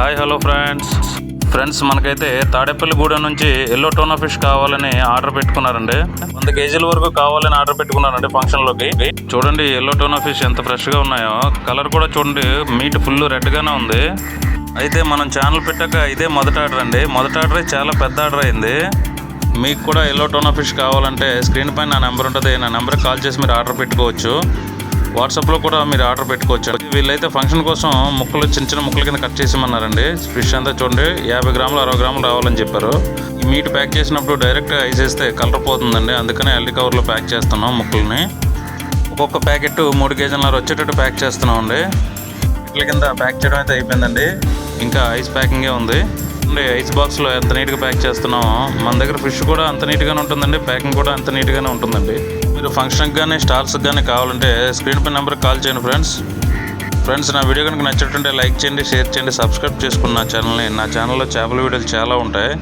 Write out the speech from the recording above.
Hi hello friends మనకైతే తాడేపల్లిగూడెం నుంచి yellow tuna fish కావాలని ఆర్డర్ పెట్టుకున్నారండి. 100 కేజీల వరకు కావాలని ఆర్డర్ పెట్టుకున్నారండి ఫంక్షన్లోకి. చూడండి ఎల్లో టోనా ఫిష్ ఎంత ఫ్రెష్గా ఉన్నాయో. కలర్ కూడా చూడండి, మీట్ ఫుల్ రెడ్గానే ఉంది. అయితే మనం ఛానల్ పెట్టాక ఇదే మొదటి ఆర్డర్ అండి. మొదటి ఆర్డర్ చాలా పెద్ద ఆర్డర్ అయింది. మీకు కూడా ఎల్లో టోనా ఫిష్ కావాలంటే స్క్రీన్ పైన నా నెంబర్ ఉంటుంది. నా నెంబర్కి కాల్ చేసి మీరు ఆర్డర్ పెట్టుకోవచ్చు. వాట్సాప్లో కూడా మీరు ఆర్డర్ పెట్టుకోవచ్చు. వీళ్ళైతే ఫంక్షన్ కోసం ముక్కలు చిన్న ముక్కల కింద కట్ చేసేమన్నారండి. ఫిష్ అంతా చూడండి 50 గ్రాములు 60 గ్రాములు రావాలని చెప్పారు. ఈ మీట్ ప్యాక్ చేసినప్పుడు డైరెక్ట్ ఐస్ వేస్తే కలర్ పోతుందండి. అందుకనే ఎల్డి కవర్లో ప్యాక్ చేస్తున్నాం ముక్కల్ని. ఒక్కొక్క ప్యాకెట్ 3 కేజీలన్నర వచ్చేటట్టు ప్యాక్ చేస్తున్నాం అండి. ముక్కల కింద ప్యాక్ చేయడం అయితే అయిపోయిందండి. ఇంకా ఐస్ ప్యాకింగే ఉంది. ఐస్ బాక్స్లో ఎంత నీట్గా ప్యాక్ చేస్తున్నామో మన దగ్గర ఫిష్ కూడా అంత నీట్గానే ఉంటుందండి. ప్యాకింగ్ కూడా అంత నీట్గానే ఉంటుందండి. మీరు ఫంక్షన్కి కానీ స్టాల్స్కి కానీ కావాలంటే స్క్రీన్ పై నెంబర్కి కాల్ చేయండి ఫ్రెండ్స్. నా వీడియో కనుక నచ్చినట్టుంటే లైక్ చేయండి, షేర్ చేయండి, సబ్స్క్రైబ్ చేసుకున్న నా ఛానల్ని. నా ఛానల్లో చేపల వీడియోలు చాలా ఉంటాయి.